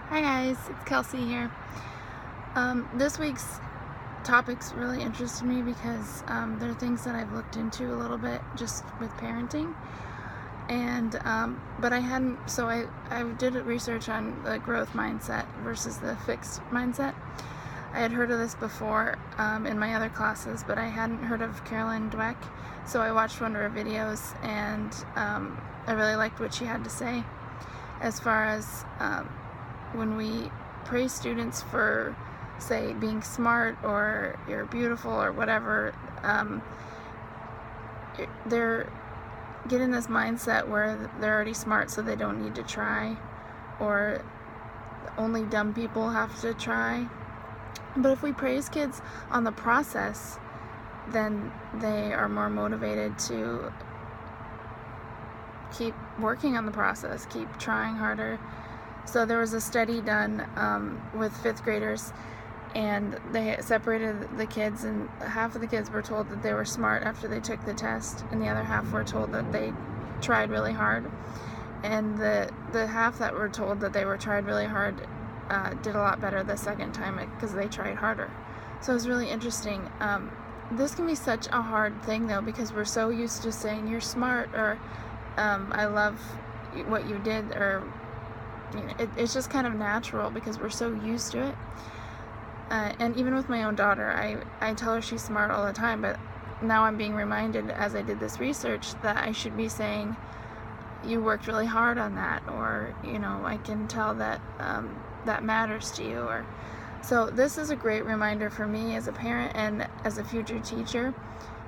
Hi guys, it's Kelsey here. This week's topics really interested me because they're things that I've looked into a little bit just with parenting, and but I hadn't. So I did research on the growth mindset versus the fixed mindset. I had heard of this before in my other classes, but I hadn't heard of Carolyn Dweck. So I watched one of her videos, and I really liked what she had to say as far as when we praise students for, say, being smart or you're beautiful or whatever, they're getting this mindset where they're already smart so they don't need to try, or only dumb people have to try. But if we praise kids on the process, then they are more motivated to keep working on the process, keep trying harder. So there was a study done with 5th graders, and they separated the kids, and half of the kids were told that they were smart after they took the test, and the other half were told that they tried really hard. And the half that were told that they were tried really hard did a lot better the second time because they tried harder. So it was really interesting. This can be such a hard thing though, because we're so used to saying you're smart, or I love what you did, or it's just kind of natural because we're so used to it. And even with my own daughter, I tell her she's smart all the time, but now I'm being reminded as I did this research that I should be saying, you worked really hard on that, or I can tell that that matters to you. Or so this is a great reminder for me as a parent and as a future teacher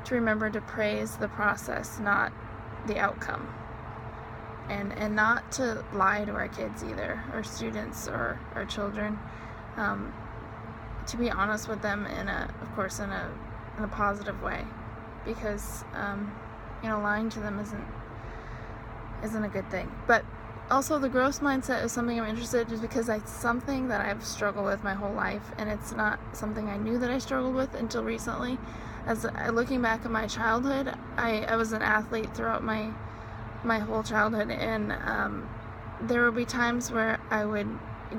to remember to praise the process, not the outcome. And not to lie to our kids either, or students, or our children. To be honest with them of course in a positive way, because lying to them isn't a good thing. But also the growth mindset is something I'm interested in, just because it's something that I've struggled with my whole life, and it's not something I knew that I struggled with until recently. As looking back at my childhood, I was an athlete throughout my whole childhood, and there would be times where I would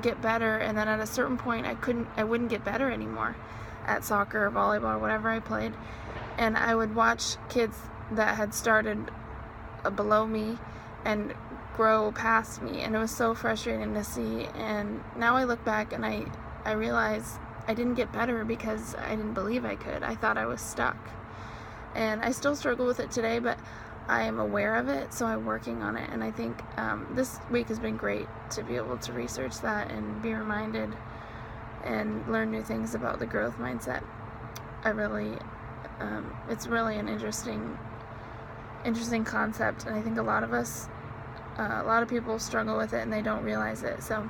get better, and then at a certain point I wouldn't get better anymore at soccer or volleyball or whatever I played, and I would watch kids that had started below me and grow past me, and it was so frustrating to see. And now I look back and I realize I didn't get better because I didn't believe I could. I thought I was stuck, and I still struggle with it today, but I am aware of it, so I'm working on it. And I think this week has been great to be able to research that and be reminded and learn new things about the growth mindset. It's really an interesting concept, and I think a lot of people struggle with it and they don't realize it. So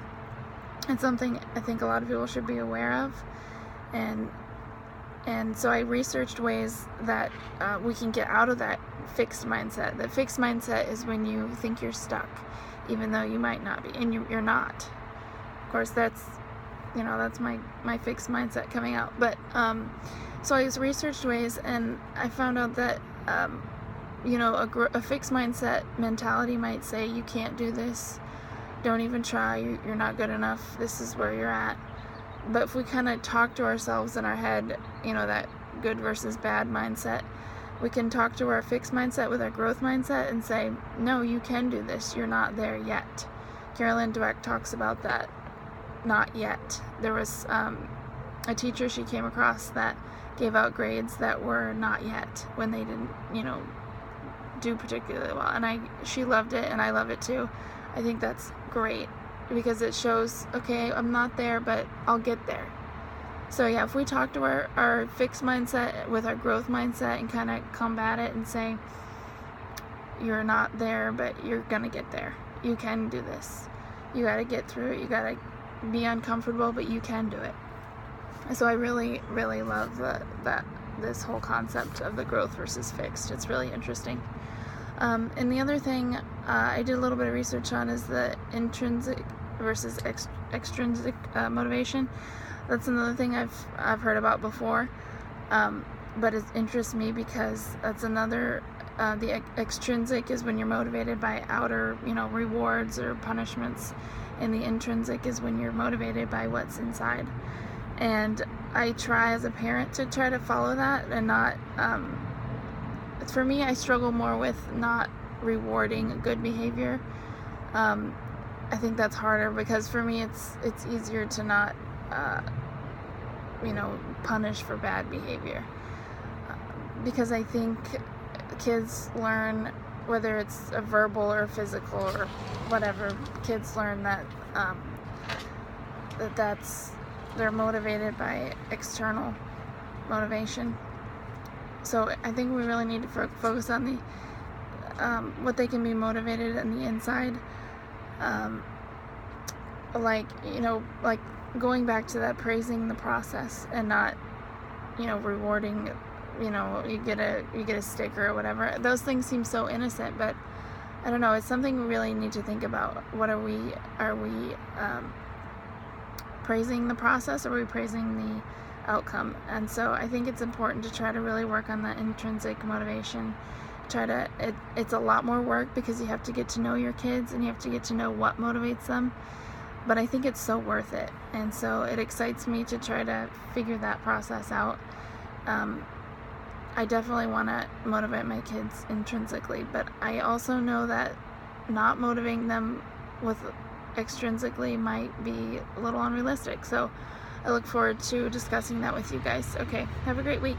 it's something I think a lot of people should be aware of, and so I researched ways that we can get out of that fixed mindset. The fixed mindset is when you think you're stuck, even though you might not be, and you're not. Of course, that's my fixed mindset coming out. But so I researched ways, and I found out that a fixed mindset mentality might say, you can't do this, don't even try, you're not good enough, this is where you're at. But if we kind of talk to ourselves in our head, that good versus bad mindset, we can talk to our fixed mindset with our growth mindset and say, no, you can do this, you're not there yet. Carolyn Dweck talks about that, not yet. There was a teacher she came across that gave out grades that were not yet, when they didn't, do particularly well. And she loved it, and I love it too. I think that's great, because it shows, okay, I'm not there, but I'll get there. So yeah, if we talk to our fixed mindset with our growth mindset and kind of combat it and say, you're not there, but you're gonna get there. You can do this. You gotta get through it. You gotta be uncomfortable, but you can do it. So I really, really love this whole concept of the growth versus fixed. It's really interesting. And the other thing I did a little bit of research on is the intrinsic versus extrinsic motivation. That's another thing I've heard about before, but it interests me because that's another. The extrinsic is when you're motivated by outer, rewards or punishments, and the intrinsic is when you're motivated by what's inside. And I try as a parent to try to follow that, and not, for me, I struggle more with not rewarding good behavior. I think that's harder, because for me it's easier to not punish for bad behavior, because I think kids learn, whether it's a verbal or physical or whatever, kids learn that they're motivated by external motivation. So I think we really need to focus on the what they can be motivated on the inside. Like going back to that, praising the process and not, rewarding, you get a sticker or whatever. Those things seem so innocent, but I don't know, it's something we really need to think about. Are we praising the process, or are we praising the outcome? And so I think it's important to try to really work on that intrinsic motivation. It's a lot more work, because you have to get to know your kids and you have to get to know what motivates them, but I think it's so worth it, and so it excites me to try to figure that process out. I definitely want to motivate my kids intrinsically, but I also know that not motivating them with extrinsically might be a little unrealistic, so I look forward to discussing that with you guys. Okay, have a great week.